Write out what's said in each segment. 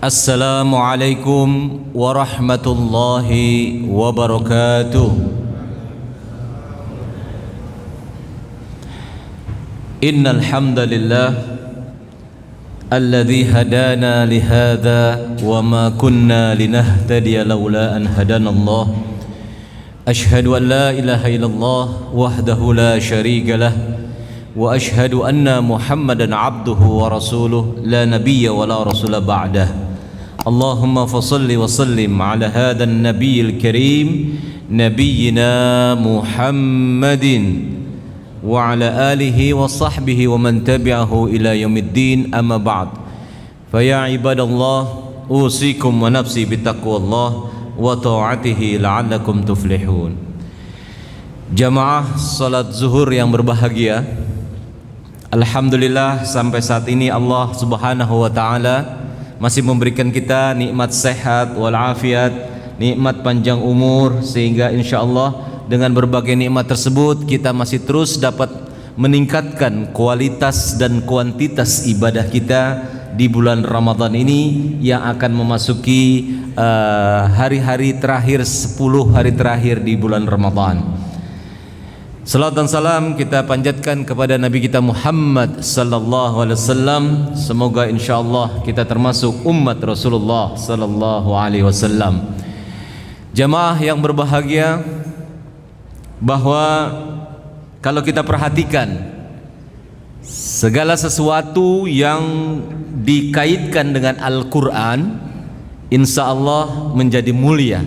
Assalamualaikum warahmatullahi wabarakatuh. Innal hamdalillah alladzi hadana lihadza wa ma kunna linahtadiya laula an hadanallah. Ashhadu an la ilaha illallah wahdahu la syarika lah wa ashhadu anna Muhammadan abduhu wa rasuluh la nabiyya wa la rasula ba'dah. Allahumma fasalli wa sallim ala hadha an-nabiyil karim nabiyyina Muhammadin wa ala alihi wa sahbihi wa man tabi'ahu ila yaumiddin, amma ba'd. Fa ya ibadallah, usikum wa nafsi bitaqwallah wa ta'atihi la'allakum tuflihun. Jamaah salat zuhur yang berbahagia, alhamdulillah sampai saat ini Allah Subhanahu wa taala masih memberikan kita nikmat sehat walafiat, nikmat panjang umur, sehingga insyaallah dengan berbagai nikmat tersebut kita masih terus dapat meningkatkan kualitas dan kuantitas ibadah kita di bulan Ramadan ini yang akan memasuki hari-hari terakhir, 10 hari terakhir di bulan Ramadan. Salat dan salam kita panjatkan kepada Nabi kita Muhammad sallallahu alaihi wasallam. Semoga insyaallah kita termasuk umat Rasulullah sallallahu alaihi wasallam. Jamaah yang berbahagia, bahwa kalau kita perhatikan segala sesuatu yang dikaitkan dengan Al-Qur'an, insyaallah menjadi mulia.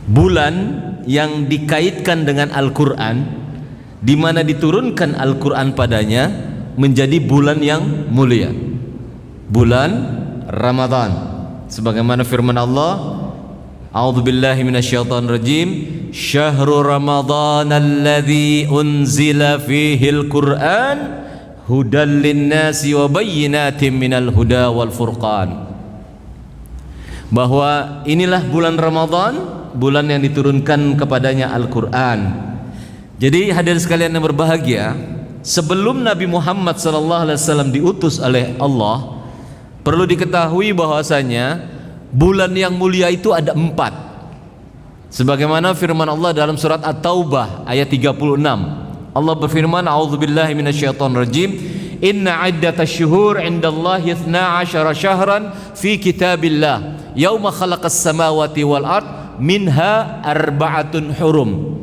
Bulan yang dikaitkan dengan Al-Quran, di mana diturunkan Al-Quran padanya, menjadi bulan yang mulia, bulan Ramadan. Sebagaimana firman Allah, a'udzubillahi minasyaitonir rajim, syahrul ramadhan alladzi unzila fihil Qur'an hudal linnasi wa bayyinatin minal huda wal furqan. Bahwa inilah bulan Ramadan, bulan yang diturunkan kepadanya Al-Quran. Jadi hadirin sekalian yang berbahagia, sebelum Nabi Muhammad SAW diutus oleh Allah, perlu diketahui bahwasanya bulan yang mulia itu ada 4. Sebagaimana firman Allah dalam surat At-Taubah ayat 36. Allah berfirman, a'udzubillahi minasyaitonirrajim, inna iddatasy syuhur 'indallahi 12 syahran fi kitabillah yauma khalaqas samawati wal ard minha arba'atun hurum.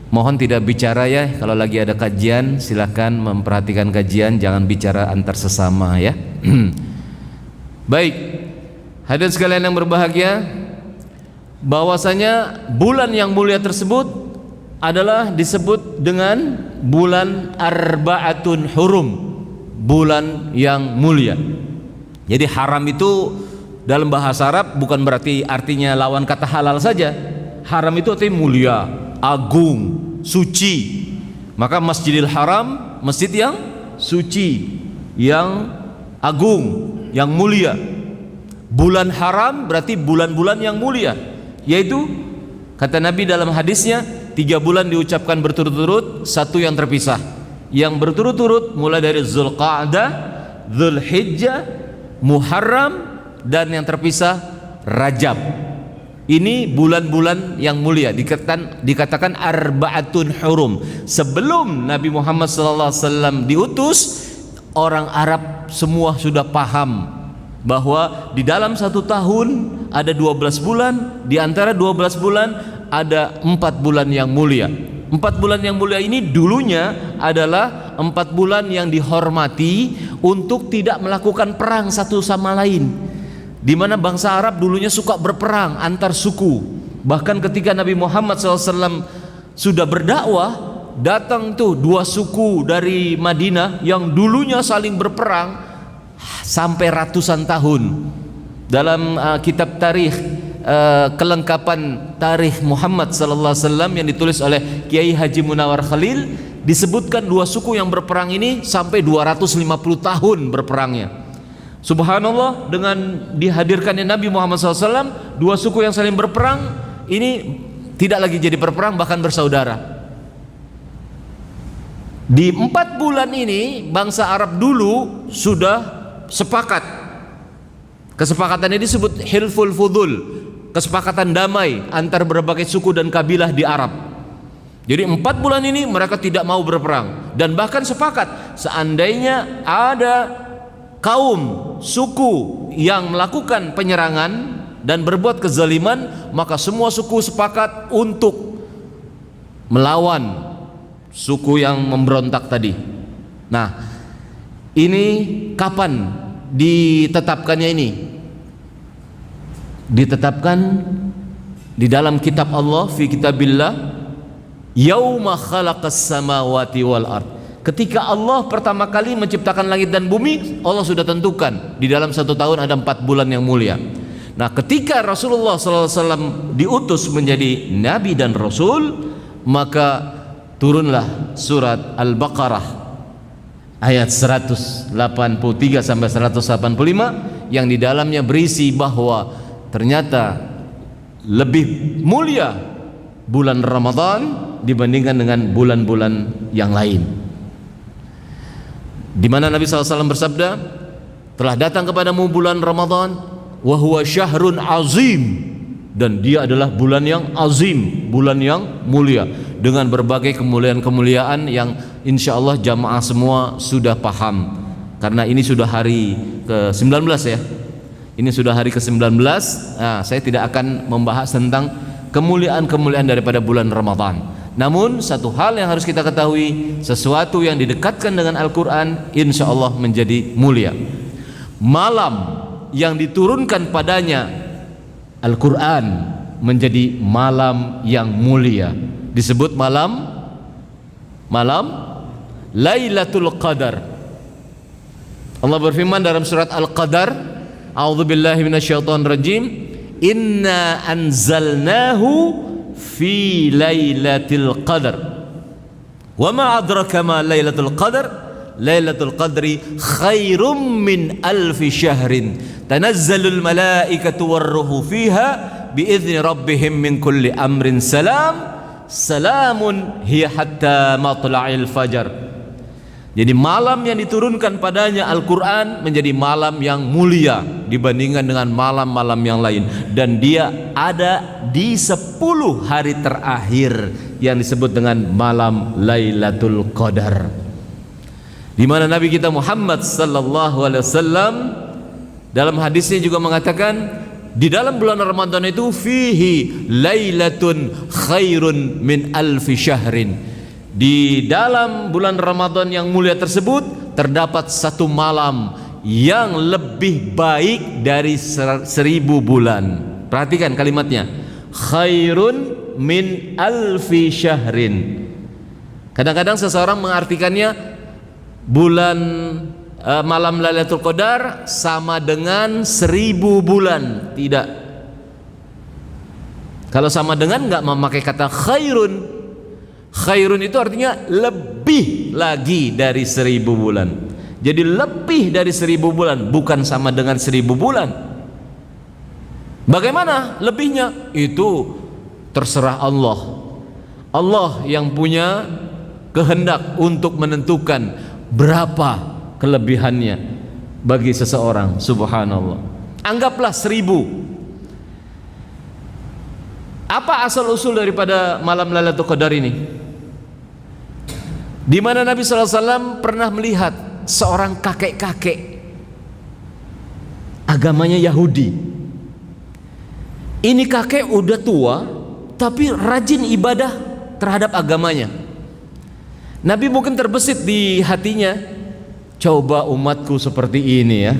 Mohon tidak bicara ya, kalau lagi ada kajian silakan memperhatikan kajian, jangan bicara antar sesama ya. Baik, hadirin sekalian yang berbahagia, bahwasanya bulan yang mulia tersebut adalah disebut dengan bulan arba'atun hurum, bulan yang mulia. Jadi haram itu dalam bahasa Arab bukan berarti artinya lawan kata halal saja. Haram itu artinya mulia, agung, suci. Maka Masjidil Haram, masjid yang suci, yang agung, yang mulia. Bulan haram berarti bulan-bulan yang mulia, yaitu kata Nabi dalam hadisnya, 3 bulan diucapkan berturut-turut, 1 yang terpisah. Yang berturut-turut mulai dari Zulqa'dah, Zulhijjah, Muharram, dan yang terpisah Rajab. Ini bulan-bulan yang mulia, dikatakan arba'atun hurum. Sebelum Nabi Muhammad SAW diutus, orang Arab semua sudah paham bahwa di dalam 1 tahun ada 12 bulan, di antara 12 bulan ada 4 bulan yang mulia. 4 bulan yang mulia ini dulunya adalah 4 bulan yang dihormati untuk tidak melakukan perang satu sama lain, di mana bangsa Arab dulunya suka berperang antar suku. Bahkan ketika Nabi Muhammad SAW sudah berdakwah, datang tuh 2 suku dari Madinah yang dulunya saling berperang sampai ratusan tahun. Dalam kitab tarikh, kelengkapan tarikh Muhammad SAW yang ditulis oleh Kiai Haji Munawar Khalil, disebutkan 2 suku yang berperang ini sampai 250 tahun berperangnya. Subhanallah, dengan dihadirkannya Nabi Muhammad SAW, 2 suku yang saling berperang ini tidak lagi jadi berperang, bahkan bersaudara. Di 4 bulan ini bangsa Arab dulu sudah sepakat. Kesepakatan ini disebut hilful fudul, kesepakatan damai antar berbagai suku dan kabilah di Arab. Jadi 4 bulan ini mereka tidak mau berperang, dan bahkan sepakat seandainya ada kaum suku yang melakukan penyerangan dan berbuat kezaliman, maka semua suku sepakat untuk melawan suku yang memberontak tadi. Nah, ini kapan ditetapkannya ini? Ditetapkan di dalam kitab Allah, fi kitabillah, yauma khalaqas samawati wal ard. Ketika Allah pertama kali menciptakan langit dan bumi, Allah sudah tentukan di dalam 1 tahun ada 4 bulan yang mulia. Nah, ketika Rasulullah SAW diutus menjadi nabi dan rasul, maka turunlah surat Al-Baqarah ayat 183 sampai 185 yang di dalamnya berisi bahwa ternyata lebih mulia bulan Ramadan dibandingkan dengan bulan-bulan yang lain, di mana Nabi SAW bersabda, telah datang kepadamu bulan Ramadan wa huwa syahrun azim, dan dia adalah bulan yang azim, bulan yang mulia, dengan berbagai kemuliaan-kemuliaan yang insya Allah jamaah semua sudah paham, karena ini sudah hari ke-19 ya. Ini sudah hari ke-19. Nah, saya tidak akan membahas tentang kemuliaan-kemuliaan daripada bulan Ramadan. Namun satu hal yang harus kita ketahui, sesuatu yang didekatkan dengan Al-Quran insya Allah menjadi mulia. Malam yang diturunkan padanya Al-Quran menjadi malam yang mulia, disebut malam Lailatul Qadar. Allah berfirman dalam surat Al-Qadar, a'udzubillahi minasyaitonir rajim, inna anzalnahu fi lailatul qadar wa ma adraka ma lailatul qadar lailatul qadri khairum min alfi syahrin tanazzalul malaikatu warruhu fiha biizni rabbihim min kulli amrin salamun hiya hatta matla'il fajar. Jadi malam yang diturunkan padanya Al-Quran menjadi malam yang mulia dibandingkan dengan malam-malam yang lain, dan dia ada di 10 hari terakhir yang disebut dengan malam Lailatul Qadar, di mana Nabi kita Muhammad sallallahu alaihi wasallam dalam hadisnya juga mengatakan, di dalam bulan Ramadan itu fihi lailatun khairun min alfi syahrin. Di dalam bulan Ramadan yang mulia tersebut terdapat 1 malam yang lebih baik dari 1000 bulan. Perhatikan kalimatnya, khairun min alfi syahrin. Kadang-kadang seseorang mengartikannya bulan malam Lailatul Qadar sama dengan 1000 bulan. Tidak. Kalau sama dengan enggak memakai kata khairun. Khairun itu artinya lebih lagi dari 1000 bulan. Jadi lebih dari 1000 bulan, bukan sama dengan 1000 bulan. Bagaimana lebihnya? Itu terserah Allah. Allah yang punya kehendak untuk menentukan berapa kelebihannya bagi seseorang. Subhanallah. Anggaplah 1000. Apa asal usul daripada malam Lailatul Qadar ini? Di mana Nabi SAW pernah melihat seorang kakek-kakek agamanya Yahudi. Ini kakek udah tua tapi rajin ibadah terhadap agamanya. Nabi mungkin terbesit di hatinya, coba umatku seperti ini ya,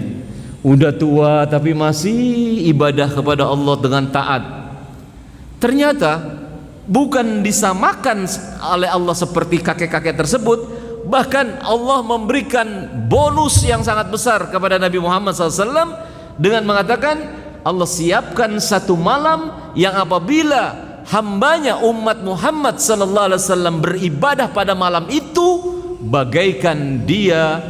udah tua tapi masih ibadah kepada Allah dengan taat. Ternyata bukan disamakan oleh Allah seperti kakek-kakek tersebut, bahkan Allah memberikan bonus yang sangat besar kepada Nabi Muhammad SAW dengan mengatakan, Allah siapkan 1 malam yang apabila hambanya umat Muhammad SAW beribadah pada malam itu, bagaikan dia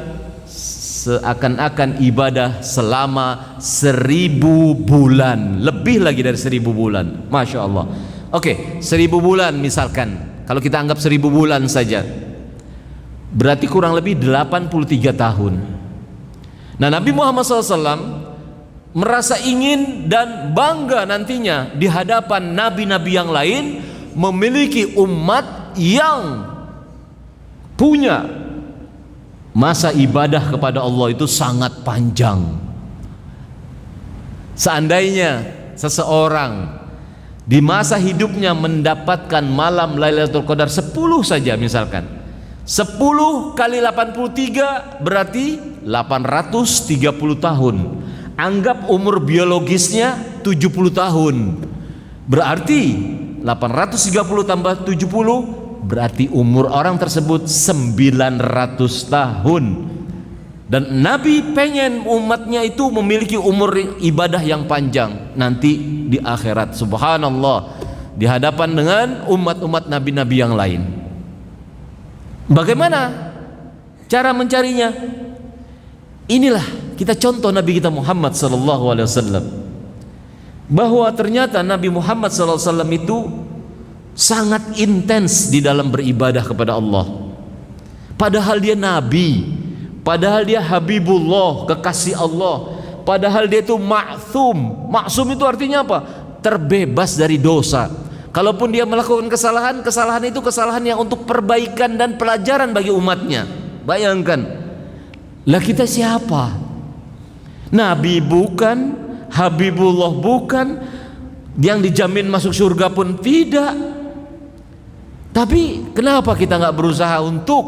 seakan-akan ibadah selama 1000 bulan, lebih lagi dari 1000 bulan. Masya Allah. Oke, 1000 bulan misalkan, kalau kita anggap 1000 bulan saja, berarti kurang lebih 83 tahun. Nah, Nabi Muhammad SAW merasa ingin dan bangga nantinya di hadapan nabi-nabi yang lain memiliki umat yang punya masa ibadah kepada Allah itu sangat panjang. Seandainya seseorang di masa hidupnya mendapatkan malam Lailatul Qadar 10 saja misalkan, 10 kali 83 berarti 830 tahun. Anggap umur biologisnya 70 tahun, berarti 830 tambah 70 berarti umur orang tersebut 900 tahun. Dan Nabi pengen umatnya itu memiliki umur ibadah yang panjang nanti di akhirat, subhanallah, di hadapan dengan umat-umat nabi-nabi yang lain. Bagaimana cara mencarinya? Inilah kita contoh Nabi kita Muhammad sallallahu alaihi wasallam, bahwa ternyata Nabi Muhammad sallallahu alaihi wasallam itu sangat intens di dalam beribadah kepada Allah. Padahal dia nabi, padahal dia Habibullah, kekasih Allah, padahal dia itu ma'thum. Ma'sum itu artinya apa? Terbebas dari dosa. Kalaupun dia melakukan kesalahan, kesalahan itu kesalahan yang untuk perbaikan dan pelajaran bagi umatnya. Bayangkan, lah kita siapa? Nabi bukan, Habibullah bukan, yang dijamin masuk surga pun tidak. Tapi kenapa kita nggak berusaha untuk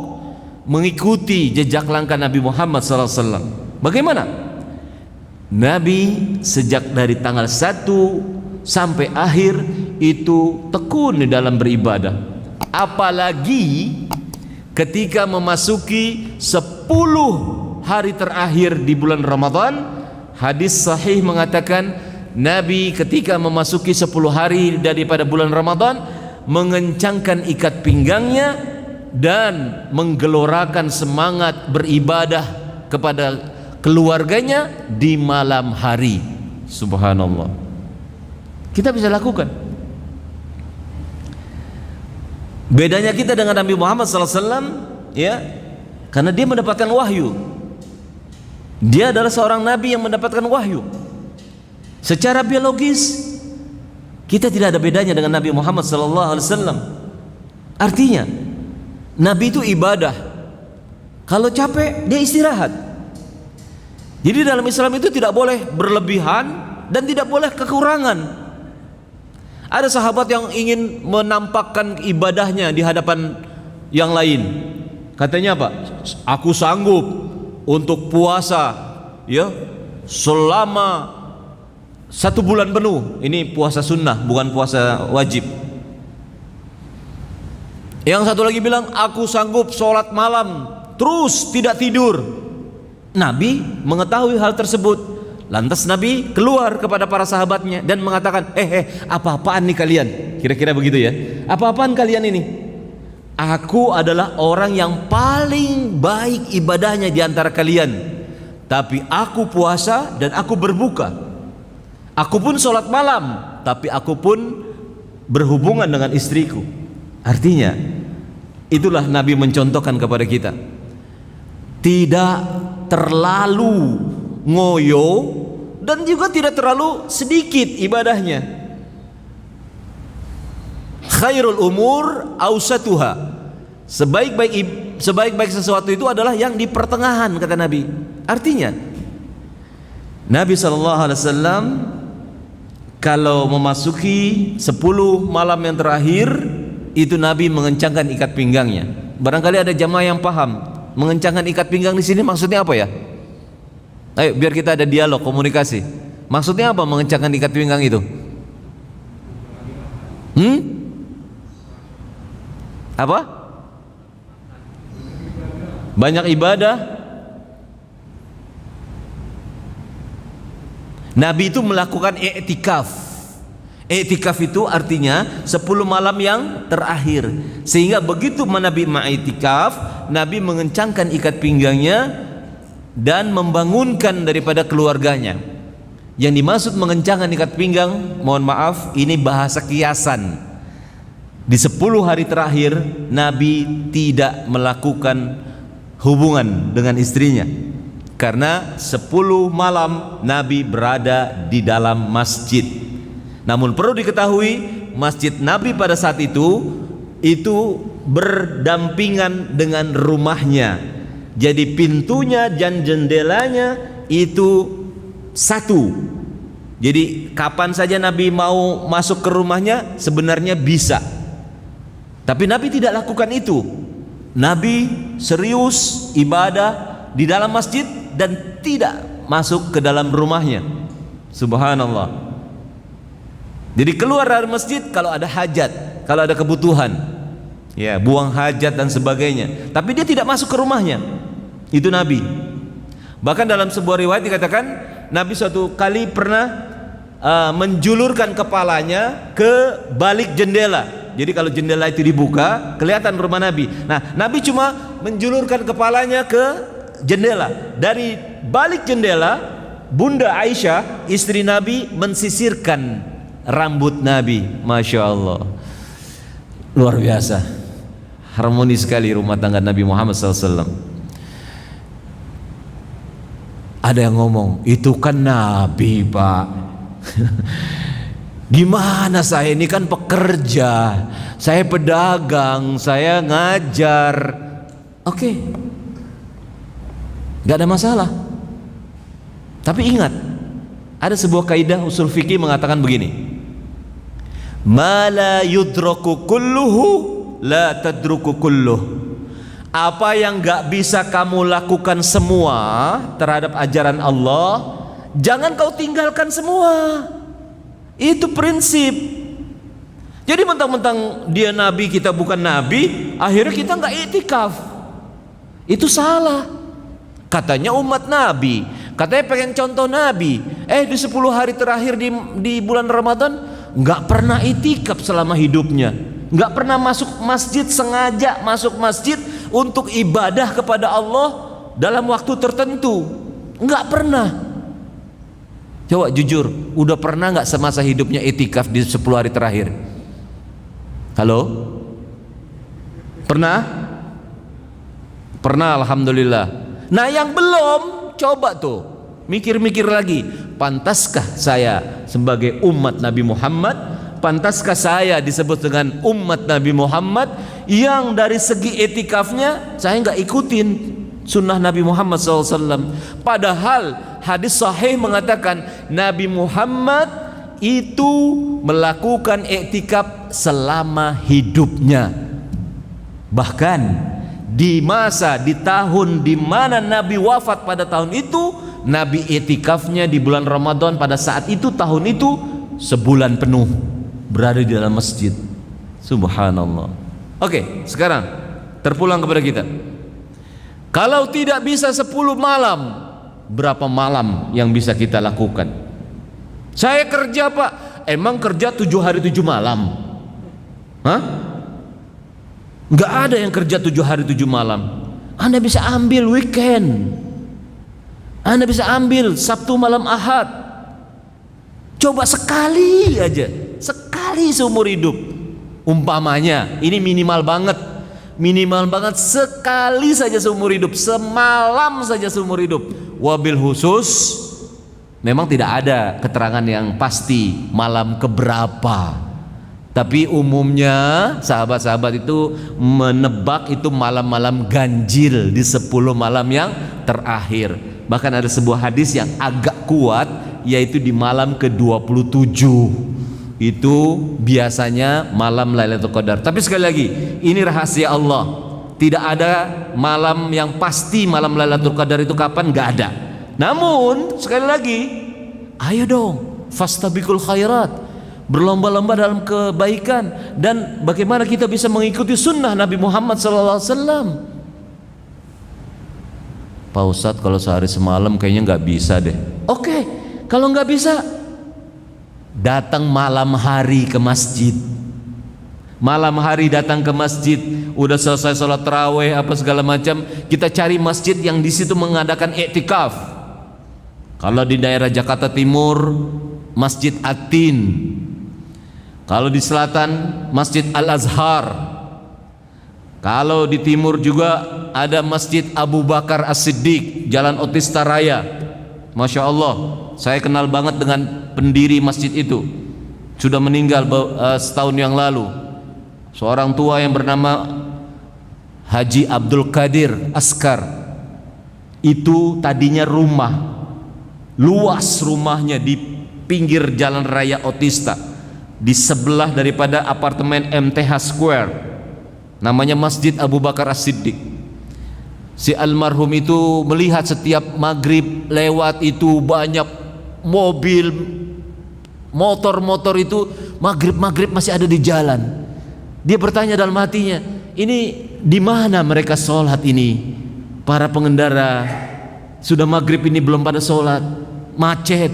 mengikuti jejak langkah Nabi Muhammad SAW? Bagaimana? Nabi sejak dari tanggal 1 sampai akhir itu tekun di dalam beribadah. Apalagi ketika memasuki 10 hari terakhir di bulan Ramadan, hadis sahih mengatakan Nabi ketika memasuki 10 hari daripada bulan Ramadan mengencangkan ikat pinggangnya dan menggelorakan semangat beribadah kepada keluarganya di malam hari. Subhanallah, kita bisa lakukan. Bedanya kita dengan Nabi Muhammad SAW, ya, karena dia mendapatkan wahyu. Dia adalah seorang nabi yang mendapatkan wahyu. Secara biologis kita tidak ada bedanya dengan Nabi Muhammad SAW. Artinya Nabi itu ibadah, kalau capek dia istirahat. Jadi dalam Islam itu tidak boleh berlebihan dan tidak boleh kekurangan. Ada sahabat yang ingin menampakkan ibadahnya di hadapan yang lain. Katanya apa? Aku sanggup untuk puasa, ya, selama 1 bulan penuh. Ini puasa sunnah, bukan puasa wajib. Yang satu lagi bilang, aku sanggup sholat malam terus tidak tidur. Nabi mengetahui hal tersebut, lantas Nabi keluar kepada para sahabatnya dan mengatakan, apa-apaan nih kalian? Kira-kira begitu ya. Apa-apaan kalian ini? Aku adalah orang yang paling baik ibadahnya di antara kalian, tapi aku puasa dan aku berbuka. Aku pun sholat malam, tapi aku pun berhubungan dengan istriku. Artinya itulah Nabi mencontohkan kepada kita, tidak terlalu ngoyo dan juga tidak terlalu sedikit ibadahnya. Khairul umur awsatuha, sebaik-baik sesuatu itu adalah yang di pertengahan, kata Nabi. Artinya Nabi SAW kalau memasuki 10 malam yang terakhir itu Nabi mengencangkan ikat pinggangnya. Barangkali ada jamaah yang paham mengencangkan ikat pinggang di sini maksudnya apa ya? Ayo biar kita ada dialog, komunikasi. Maksudnya apa mengencangkan ikat pinggang itu? Apa? Banyak ibadah. Nabi itu melakukan i'tikaf. I'tikaf itu artinya 10 malam yang terakhir. Sehingga begitu Nabi ma'iktikaf, Nabi mengencangkan ikat pinggangnya dan membangunkan daripada keluarganya. Yang dimaksud mengencangkan ikat pinggang, mohon maaf, ini bahasa kiasan. Di 10 hari terakhir Nabi tidak melakukan hubungan dengan istrinya. Karena 10 malam Nabi berada di dalam masjid. Namun perlu diketahui, masjid Nabi pada saat itu berdampingan dengan rumahnya. Jadi pintunya dan jendelanya itu satu. Jadi kapan saja Nabi mau masuk ke rumahnya sebenarnya bisa. Tapi Nabi tidak lakukan itu. Nabi serius ibadah di dalam masjid dan tidak masuk ke dalam rumahnya. Subhanallah. Jadi keluar dari masjid kalau ada hajat, kalau ada kebutuhan, ya buang hajat dan sebagainya. Tapi dia tidak masuk ke rumahnya. Itu Nabi. Bahkan dalam sebuah riwayat dikatakan Nabi suatu kali pernah menjulurkan kepalanya ke balik jendela. Jadi kalau jendela itu dibuka, kelihatan rumah Nabi. Nah, Nabi cuma menjulurkan kepalanya ke jendela. Dari balik jendela, Bunda Aisyah, istri Nabi, mensisirkan rambut Nabi. Masya Allah, luar biasa, harmoni sekali rumah tangga Nabi Muhammad SAW. Ada yang ngomong, itu kan Nabi, Pak. Gimana saya ini kan pekerja, saya pedagang, saya ngajar. Oke, gak ada masalah. Tapi ingat, ada sebuah kaidah usul fikih mengatakan begini: ma la yudraku kulluhu la tadruku kulluh. Apa yang gak bisa kamu lakukan semua terhadap ajaran Allah, jangan kau tinggalkan semua. Itu prinsip. Jadi mentang-mentang dia Nabi, kita bukan Nabi, akhirnya kita gak iktikaf. Itu salah. Katanya umat Nabi, katanya pengen contoh Nabi. Di 10 hari terakhir di bulan Ramadan gak pernah iktikaf selama hidupnya. Gak pernah masuk masjid, sengaja masuk masjid untuk ibadah kepada Allah dalam waktu tertentu. Gak pernah. Coba jujur, udah pernah gak semasa hidupnya iktikaf di 10 hari terakhir? Halo? Pernah? Pernah, alhamdulillah. Nah yang belum, coba tuh mikir-mikir lagi. Pantaskah saya sebagai umat Nabi Muhammad, pantaskah saya disebut dengan umat Nabi Muhammad yang dari segi etikafnya saya nggak ikutin sunnah Nabi Muhammad SAW? Padahal hadis sahih mengatakan Nabi Muhammad itu melakukan etikaf selama hidupnya. Bahkan di masa, di tahun di mana Nabi wafat pada tahun itu, Nabi etikafnya di bulan Ramadan pada saat itu, tahun itu sebulan penuh berada di dalam masjid. Subhanallah. Oke, sekarang terpulang kepada kita. Kalau tidak bisa 10 malam, berapa malam yang bisa kita lakukan? Saya kerja, Pak. Emang kerja 7 hari 7 malam? Hah? Nggak ada yang kerja 7 hari 7 malam. Anda bisa ambil weekend, Anda bisa ambil Sabtu malam Ahad. Coba sekali aja, sekali seumur hidup. Umpamanya, ini minimal banget sekali saja seumur hidup, semalam saja seumur hidup. Wabil khusus, memang tidak ada keterangan yang pasti malam keberapa. Tapi umumnya sahabat-sahabat itu menebak itu malam-malam ganjil di 10 malam yang terakhir. Bahkan ada sebuah hadis yang agak kuat, yaitu di malam ke-27. Itu biasanya malam Lailatul Qadar. Tapi sekali lagi, ini rahasia Allah. Tidak ada malam yang pasti malam Lailatul Qadar itu kapan, nggak ada. Namun sekali lagi, ayo dong, fastabiqul khairat, berlomba-lomba dalam kebaikan. Dan bagaimana kita bisa mengikuti sunnah Nabi Muhammad SAW? Pak Ustadz, kalau sehari semalam kayaknya nggak bisa deh. Oke, kalau nggak bisa, datang malam hari ke masjid. Malam hari datang ke masjid, udah selesai sholat taraweh apa segala macam, kita cari masjid yang di situ mengadakan iktikaf. Kalau di daerah Jakarta Timur, Masjid Atin. Kalau di selatan, Masjid Al-Azhar. Kalau di timur juga ada Masjid Abu Bakar As-Siddiq, Jalan Otista Raya. Masya Allah, saya kenal banget dengan pendiri masjid itu. Sudah meninggal setahun yang lalu. Seorang tua yang bernama Haji Abdul Qadir Askar. Itu tadinya rumah, luas rumahnya di pinggir Jalan Raya Otista, di sebelah daripada apartemen MTH Square, namanya Masjid Abu Bakar As-Siddiq. Si almarhum itu melihat setiap maghrib lewat itu banyak mobil, motor-motor itu maghrib masih ada di jalan. Dia bertanya dalam hatinya, ini di mana mereka sholat ini? Para pengendara sudah maghrib ini belum pada sholat, macet.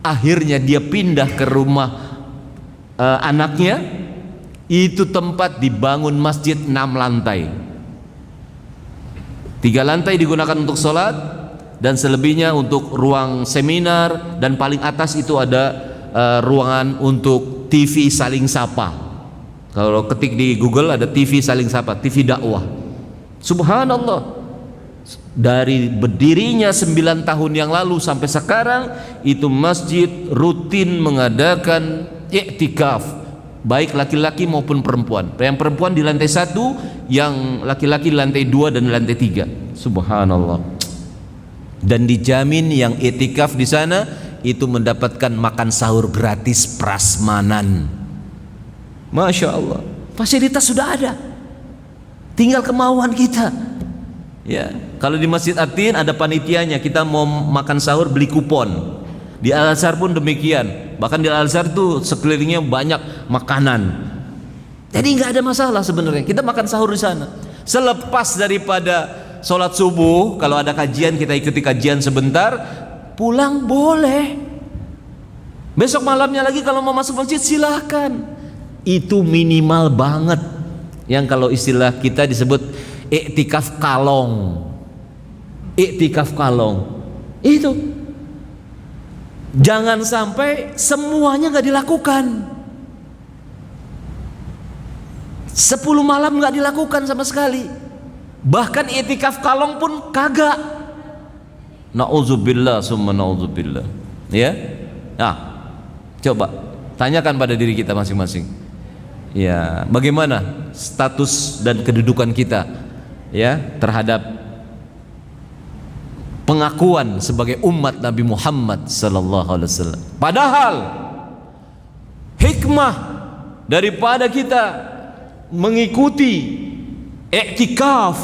Akhirnya dia pindah ke rumah anaknya. Itu tempat dibangun masjid 6 lantai. 3 lantai digunakan untuk sholat, dan selebihnya untuk ruang seminar, dan paling atas itu ada ruangan untuk TV saling sapa. Kalau ketik di Google ada TV saling sapa, TV dakwah. Subhanallah, dari berdirinya 9 tahun yang lalu sampai sekarang itu masjid rutin mengadakan iktikaf, baik laki-laki maupun perempuan. Yang perempuan di lantai 1, yang laki-laki di lantai 2 dan lantai 3. Subhanallah. Dan dijamin yang iktikaf di sana itu mendapatkan makan sahur gratis prasmanan. Masya Allah, fasilitas sudah ada, tinggal kemauan kita. Ya, kalau di Masjid Atin ada panitianya, kita mau makan sahur beli kupon. Di Al-Azhar pun demikian. Bahkan di Al-Azhar tuh sekelilingnya banyak makanan. Jadi nggak ada masalah sebenarnya. Kita makan sahur di sana. Selepas daripada sholat subuh, kalau ada kajian kita ikuti kajian sebentar, pulang boleh. Besok malamnya lagi kalau mau masuk masjid silahkan. Itu minimal banget. Yang kalau istilah kita disebut iktikaf kalong. Iktikaf kalong. Itu jangan sampai semuanya nggak dilakukan. 10 malam nggak dilakukan sama sekali. Bahkan iktikaf kalong pun kagak. Nauzubillah summa nauzubillah. Ya. Nah, coba tanyakan pada diri kita masing-masing. Ya, bagaimana status dan kedudukan kita ya terhadap pengakuan sebagai umat Nabi Muhammad sallallahu alaihi wasallam. Padahal hikmah daripada kita mengikuti iktikaf,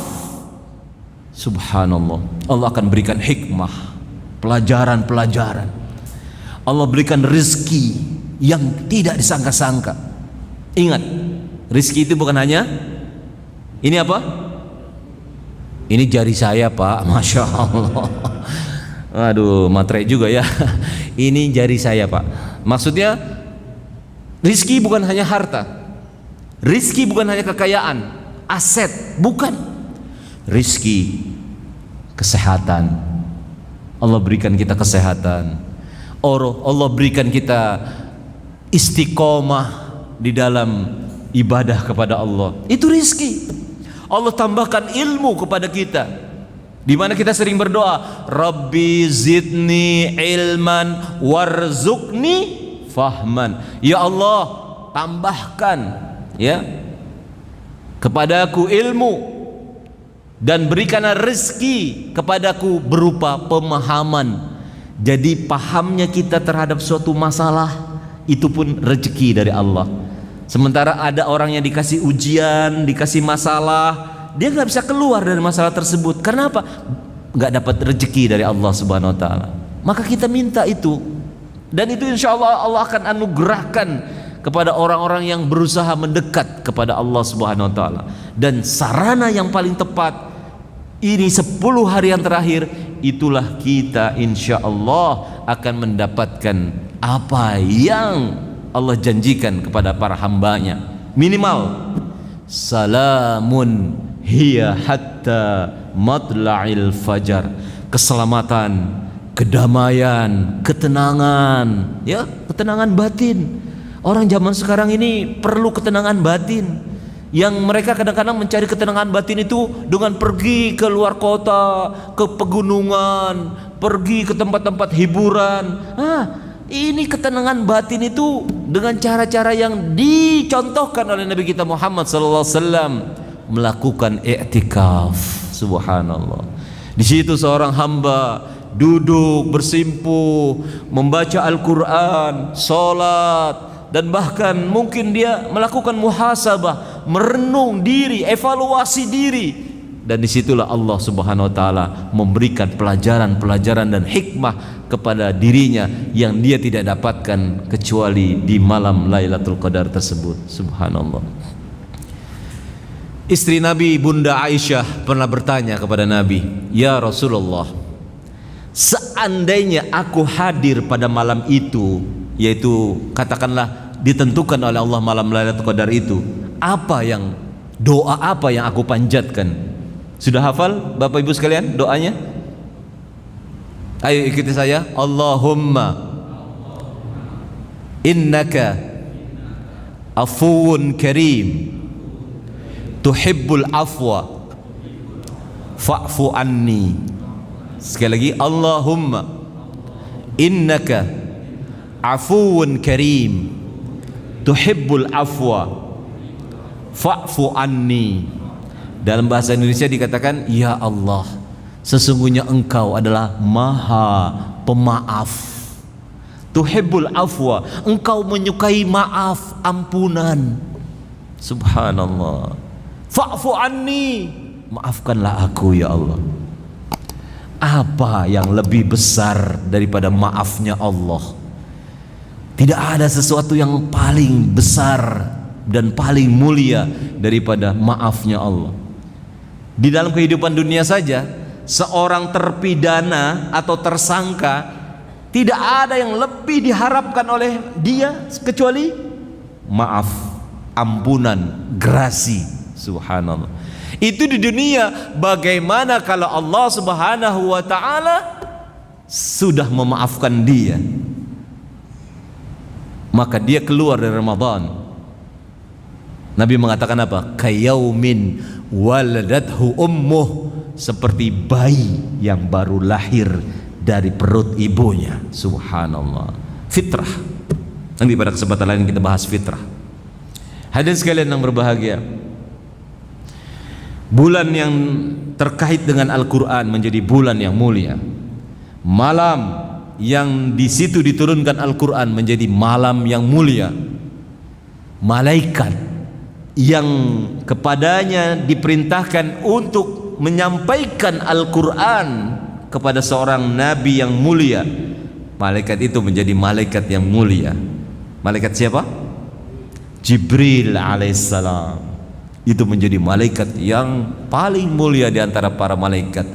subhanallah, Allah akan berikan hikmah, pelajaran-pelajaran. Allah berikan rezeki yang tidak disangka-sangka. Ingat, rezeki itu bukan hanya ini apa? Ini jari saya, Pak. Masya Allah. Aduh, materai juga ya. Ini jari saya, Pak. Maksudnya rezeki bukan hanya harta, rezeki bukan hanya kekayaan, aset, bukan. Rezeki kesehatan. Allah berikan kita kesehatan. Allah berikan kita istiqomah di dalam ibadah kepada Allah. Itu rezeki. Allah tambahkan ilmu kepada kita, di mana kita sering berdoa, Rabbi zidni ilman warzuqni fahman. Ya Allah, tambahkan ya kepadaku ilmu dan berikanlah rezeki kepadaku berupa pemahaman. Jadi pahamnya kita terhadap suatu masalah itu pun rezeki dari Allah. Sementara ada orang yang dikasih ujian, dikasih masalah, dia nggak bisa keluar dari masalah tersebut. Karena apa? Nggak dapat rezeki dari Allah Subhanahu Wa Taala. Maka kita minta itu, dan itu insya Allah Allah akan anugerahkan kepada orang-orang yang berusaha mendekat kepada Allah Subhanahu Wa Taala. Dan sarana yang paling tepat ini 10 hari yang terakhir, itulah kita insya Allah akan mendapatkan apa yang Allah janjikan kepada para hambanya. Minimal salamun hiya hatta matla'il fajar. Keselamatan, kedamaian, ketenangan, ya, ketenangan batin. Orang zaman sekarang ini perlu ketenangan batin. yang mereka kadang-kadang mencari ketenangan batin itu dengan pergi ke luar kota, ke pegunungan, pergi ke tempat-tempat hiburan. Ini ketenangan batin itu dengan cara-cara yang dicontohkan oleh Nabi kita Muhammad SAW, melakukan i'tikaf. Subhanallah. Di situ seorang hamba duduk bersimpuh, membaca Al-Quran, sholat, dan bahkan mungkin dia melakukan muhasabah, merenung diri, evaluasi diri. Dan disitulah Allah Subhanahu Wa Taala memberikan pelajaran-pelajaran dan hikmah kepada dirinya yang dia tidak dapatkan kecuali di malam Lailatul Qadar tersebut. Subhanallah. Istri Nabi Bunda Aisyah pernah bertanya kepada Nabi, "Ya Rasulullah, seandainya aku hadir pada malam itu," yaitu katakanlah ditentukan oleh Allah malam Lailatul Qadar itu, doa apa yang aku panjatkan? Sudah hafal Bapak Ibu sekalian doanya? Ayo ikuti saya. Allahumma innaka afuwun karim tuhibbul afwa fa'fu anni. Sekali lagi, Allahumma innaka afuwun karim tuhibbul afwa fa'fu anni. Dalam bahasa Indonesia dikatakan, ya Allah, sesungguhnya Engkau adalah Maha Pemaaf. Tuhibbul afwa, Engkau menyukai maaf, ampunan. Subhanallah. Fa'fu anni, maafkanlah aku ya Allah. Apa yang lebih besar daripada maafnya Allah? Tidak ada sesuatu yang paling besar dan paling mulia daripada maafnya Allah. Di dalam kehidupan dunia saja, seorang terpidana atau tersangka tidak ada yang lebih diharapkan oleh dia kecuali maaf, ampunan, grasi. Subhanallah. Itu di dunia. Bagaimana kalau Allah Subhanahu wa taala sudah memaafkan dia, maka dia keluar dari Ramadan. Nabi mengatakan apa? Kayaumin waladathu ummuh, seperti bayi yang baru lahir dari perut ibunya. Subhanallah. Fitrah. Nanti pada kesempatan lain kita bahas fitrah. Hadirin sekalian yang berbahagia, bulan yang terkait dengan Al-Quran menjadi bulan yang mulia. Malam yang di situ diturunkan Al-Quran menjadi malam yang mulia. Malaikat yang kepadanya diperintahkan untuk menyampaikan Al-Quran kepada seorang nabi yang mulia, malaikat itu menjadi malaikat yang mulia. Malaikat siapa? Jibril alaihissalam. Itu menjadi malaikat yang paling mulia di antara para malaikat,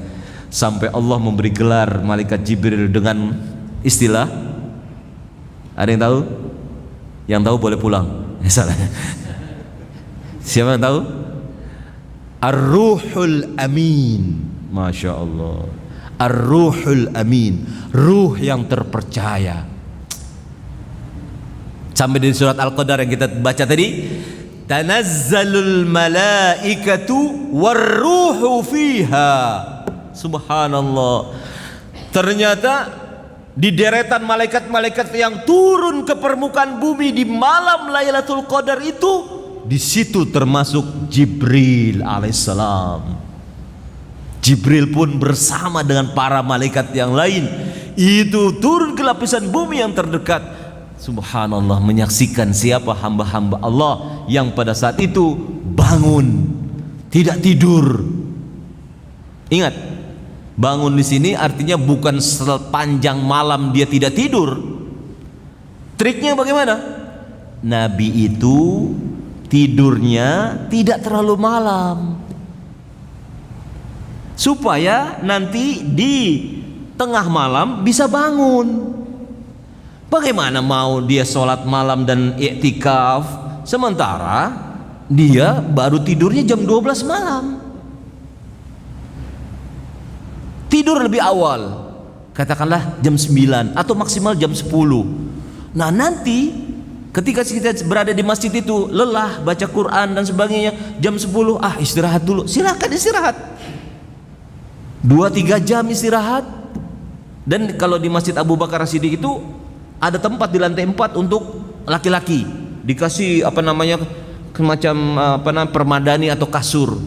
sampai Allah memberi gelar malaikat Jibril dengan istilah, ada yang tahu? Yang tahu boleh pulang. Salah. Siapa yang tahu? Ar-Ruhul Amin. Masya Allah. Ar-Ruhul Amin, ruh yang terpercaya. Sampai di surat Al-Qadar yang kita baca tadi, tanazzalul malaikatu warruhu fiha. Subhanallah. Ternyata di deretan malaikat-malaikat yang turun ke permukaan bumi di malam Lailatul Qadar itu, di situ termasuk Jibril alaihissalam. Jibril pun bersama dengan para malaikat yang lain itu turun ke lapisan bumi yang terdekat. Subhanallah, menyaksikan siapa hamba-hamba Allah yang pada saat itu bangun, tidak tidur. Ingat, bangun di sini artinya bukan sepanjang malam dia tidak tidur. Triknya bagaimana? Nabi itu tidurnya tidak terlalu malam, supaya nanti di tengah malam bisa bangun. Bagaimana mau dia sholat malam dan i'tikaf sementara dia baru tidurnya jam 12 malam? Tidur lebih awal, katakanlah jam 9 atau maksimal jam 10. Nah nanti Ketika kita berada di masjid itu lelah baca Quran dan sebagainya, jam 10 istirahat dulu. Silakan istirahat. 2-3 jam istirahat. Dan kalau di Masjid Abu Bakar As-Siddiq itu ada tempat di lantai 4 untuk laki-laki. Dikasih semacam permadani atau kasur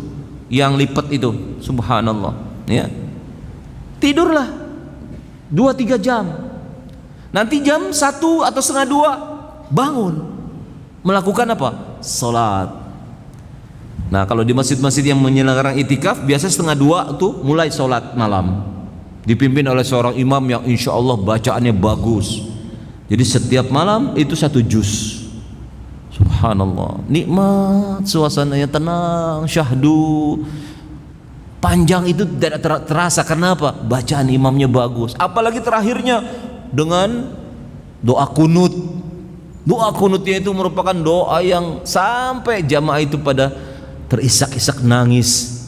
yang lipat itu. Subhanallah, ya. Tidurlah 2-3 jam. Nanti jam 1 atau setengah 2 bangun melakukan apa? Salat. Nah, kalau di masjid-masjid yang menyelenggarakan itikaf biasa setengah 2 tuh mulai salat malam, dipimpin oleh seorang imam yang insya Allah bacaannya bagus. Jadi setiap malam itu 1 juz. Subhanallah, nikmat, suasananya tenang, syahdu. Panjang itu tidak terasa. Kenapa? Bacaan imamnya bagus. Apalagi terakhirnya dengan doa kunut. Doa kunutnya itu merupakan doa yang sampai jamaah itu pada terisak-isak nangis,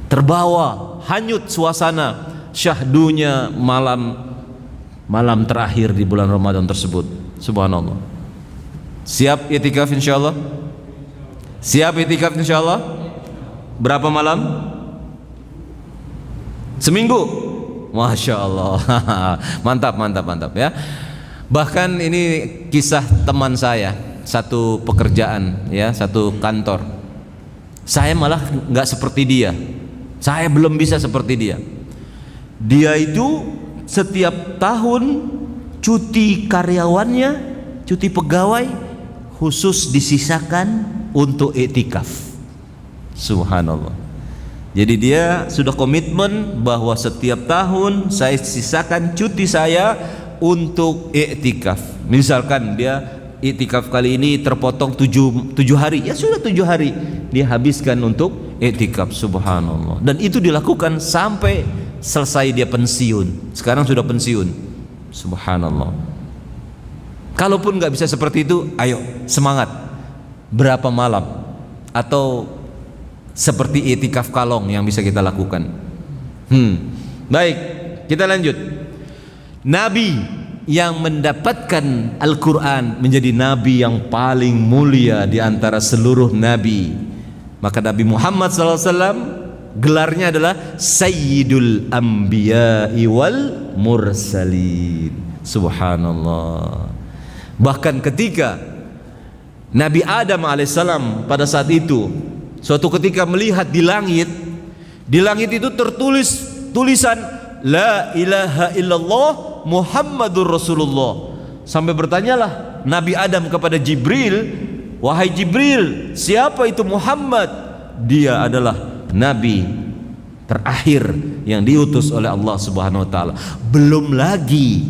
terbawa, hanyut suasana syahdunya malam terakhir di bulan Ramadan tersebut. Subhanallah. Siap itikaf insyaallah? Siap itikaf insyaallah? Berapa malam? Seminggu? Masya Allah. Mantap ya. Bahkan ini kisah teman saya, satu pekerjaan ya, satu kantor. Saya malah nggak seperti dia. Saya belum bisa seperti dia. Dia itu setiap tahun cuti karyawannya, cuti pegawai khusus disisakan untuk iktikaf. Subhanallah. Jadi dia sudah komitmen bahwa setiap tahun saya sisakan cuti saya untuk iktikaf. Misalkan dia iktikaf kali ini terpotong 7 hari, ya sudah 7 hari dia habiskan untuk iktikaf. Subhanallah. Dan itu dilakukan sampai selesai dia pensiun. Sekarang sudah pensiun. Subhanallah. Kalaupun nggak bisa seperti itu, ayo semangat. Berapa malam atau seperti iktikaf kalong yang bisa kita lakukan. Baik, kita lanjut. Nabi yang mendapatkan Al-Quran menjadi nabi yang paling mulia di antara seluruh nabi. Maka Nabi Muhammad SAW gelarnya adalah Sayyidul Anbiya'i wal Mursalin. Subhanallah. Bahkan ketika Nabi Adam alaihissalam pada saat itu suatu ketika melihat di langit itu tertulis tulisan La ilaha illallah Muhammadur Rasulullah. Sampai bertanyalah Nabi Adam kepada Jibril, wahai Jibril, siapa itu Muhammad? Dia adalah nabi terakhir yang diutus oleh Allah Subhanahu wa taala. Belum lagi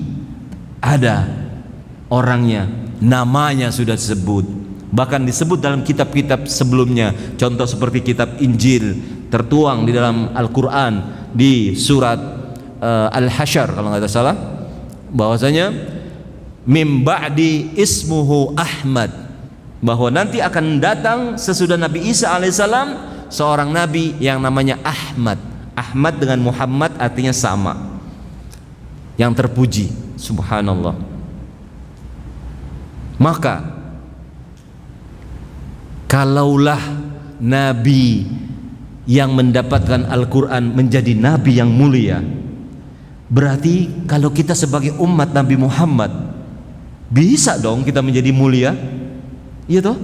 ada orangnya, namanya sudah disebut. Bahkan disebut dalam kitab-kitab sebelumnya. Contoh seperti kitab Injil tertuang di dalam Al-Quran di surat Al-Hasyr kalau nggak salah, bahwasanya mim ba'di ismuhu Ahmad, bahwa nanti akan datang sesudah Nabi Isa alaihissalam seorang nabi yang namanya Ahmad. Ahmad dengan Muhammad artinya sama, yang terpuji. Subhanallah. Maka kalaulah nabi yang mendapatkan Al-Quran menjadi nabi yang mulia, berarti kalau kita sebagai umat Nabi Muhammad bisa dong kita menjadi mulia, iya toh?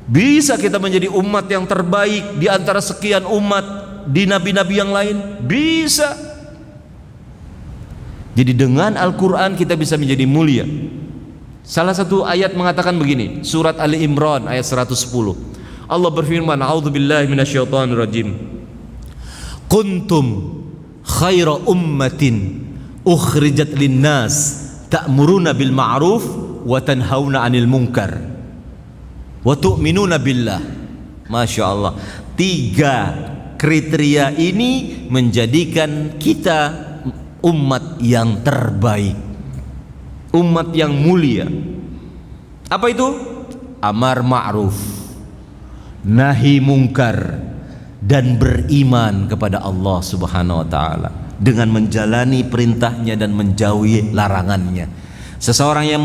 Bisa kita menjadi umat yang terbaik di antara sekian umat di nabi-nabi yang lain, bisa. Jadi dengan Al-Quran kita bisa menjadi mulia. Salah satu ayat mengatakan begini, surat Ali Imran ayat 110. Allah berfirman, a'udzubillahi minasyaitonirrajim. Kuntum khaira ummatin ukhrijat linnas ta'muruna bil ma'ruf wa tanhauna 'anil munkar wa tu'minuna billah. Masya Allah. 3 kriteria ini menjadikan kita umat yang terbaik, umat yang mulia. Apa itu? Amar ma'ruf, nahi mungkar, dan beriman kepada Allah Subhanahu wa taala dengan menjalani perintahnya dan menjauhi larangannya. Seseorang yang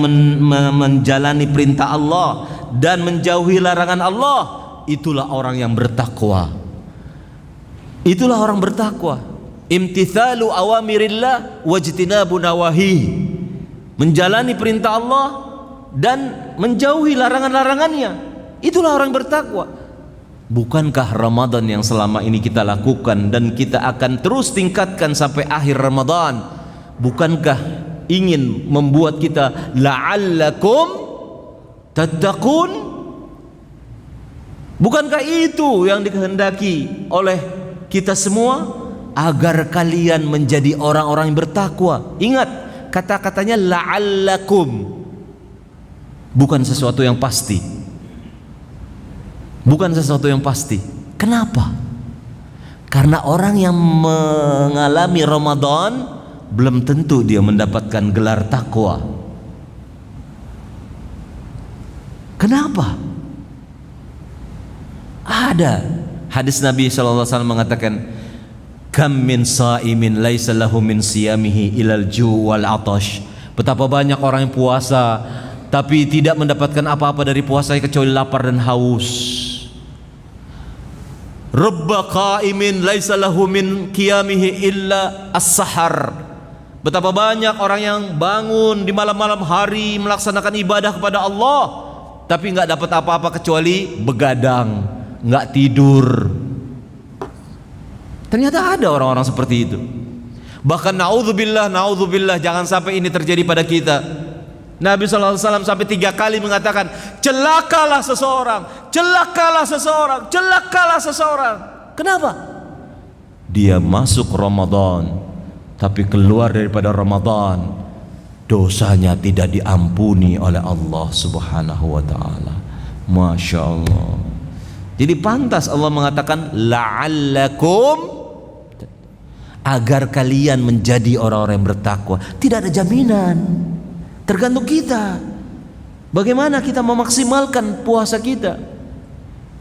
menjalani perintah Allah dan menjauhi larangan Allah, itulah orang yang bertakwa. Itulah orang bertakwa. Imtithalu awamirillah wajtinabu nawahi. Menjalani perintah Allah dan menjauhi larangan-larangannya. Itulah orang bertakwa. Bukankah Ramadan yang selama ini kita lakukan dan kita akan terus tingkatkan sampai akhir Ramadan, bukankah ingin membuat kita la'allakum tattaqun? Bukankah itu yang dikehendaki oleh kita semua, agar kalian menjadi orang-orang yang bertakwa? Ingat, kata-katanya la'allakum, bukan sesuatu yang pasti. Bukan sesuatu yang pasti. Kenapa? Karena orang yang mengalami Ramadan belum tentu dia mendapatkan gelar takwa. Kenapa? Ada hadis Nabi SAW mengatakan, kam min sa'imin laisa lahu min siyamihi ilal ju' wal atash. Betapa banyak orang yang puasa tapi tidak mendapatkan apa-apa dari puasanya kecuali lapar dan haus. Rubba qa'imin laisa lahu min qiyamihi illa as-sahar. Betapa banyak orang yang bangun di malam-malam hari melaksanakan ibadah kepada Allah, tapi nggak dapat apa-apa kecuali begadang, nggak tidur. Ternyata ada orang-orang seperti itu. Bahkan naudzubillah, jangan sampai ini terjadi pada kita. Nabi SAW sampai 3 kali mengatakan, celakalah seseorang, celakalah seseorang, celakalah seseorang. Kenapa? Dia masuk Ramadan, tapi keluar daripada Ramadan, dosanya tidak diampuni oleh Allah Subhanahu wa ta'ala. Masya Allah. Jadi pantas Allah mengatakan la'allakum, agar kalian menjadi orang-orang yang bertakwa. Tidak ada jaminan, tergantung kita. Bagaimana kita memaksimalkan puasa kita?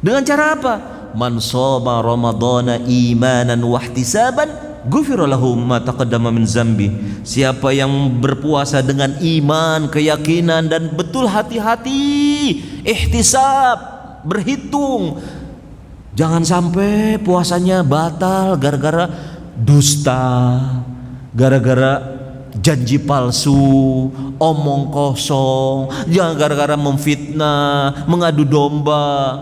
Dengan cara apa? Man shoma ramadhana imanan wahtisaban ghufira lahu ma taqaddama min zambi. Siapa yang berpuasa dengan iman, keyakinan dan betul hati-hati, ihtisab, berhitung. Jangan sampai puasanya batal gara-gara dusta, gara-gara janji palsu, omong kosong, jangan gara-gara memfitnah, mengadu domba,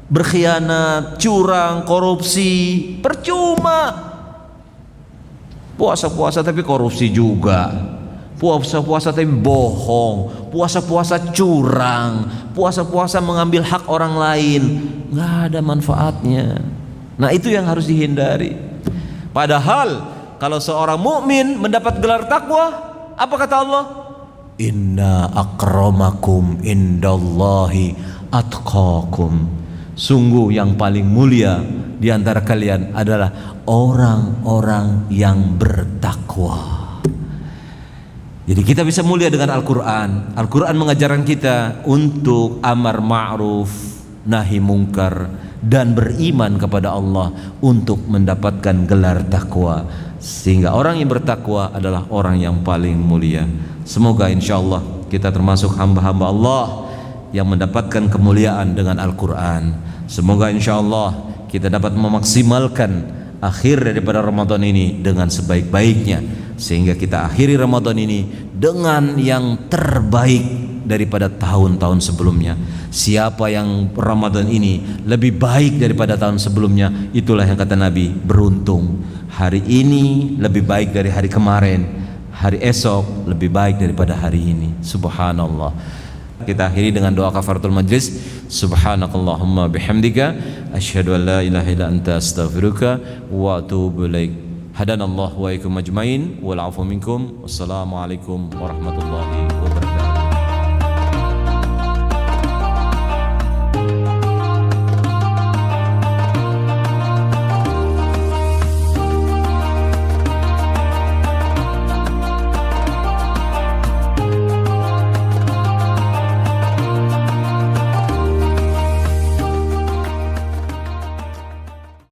berkhianat, curang, korupsi. Percuma puasa-puasa tapi korupsi juga, puasa-puasa tapi bohong, puasa-puasa curang, puasa-puasa mengambil hak orang lain, nggak ada manfaatnya. Nah, itu yang harus dihindari. Padahal kalau seorang mukmin mendapat gelar takwa, apa kata Allah? Inna akramakum indallahi atqakum. Sungguh yang paling mulia di antara kalian adalah orang-orang yang bertakwa. Jadi kita bisa mulia dengan Al-Quran. Al-Quran mengajarkan kita untuk amar ma'ruf, nahi mungkar, dan beriman kepada Allah untuk mendapatkan gelar takwa. Sehingga orang yang bertakwa adalah orang yang paling mulia. Semoga insya Allah kita termasuk hamba-hamba Allah yang mendapatkan kemuliaan dengan Al-Quran. Semoga insya Allah kita dapat memaksimalkan akhir daripada Ramadan ini dengan sebaik-baiknya, sehingga kita akhiri Ramadan ini dengan yang terbaik daripada tahun-tahun sebelumnya. Siapa yang Ramadan ini lebih baik daripada tahun sebelumnya, itulah yang kata Nabi beruntung. Hari ini lebih baik dari hari kemarin, hari esok lebih baik daripada hari ini. Subhanallah. Kita akhiri dengan doa kafaratul majlis. Subhanakallahumma bihamdika asyhadu an la ilaha illa anta astaghfiruka wa atubu ilaik. Hadanallahu wa iyyakum ajmain wal 'afwu minkum. Wassalamualaikum warahmatullahi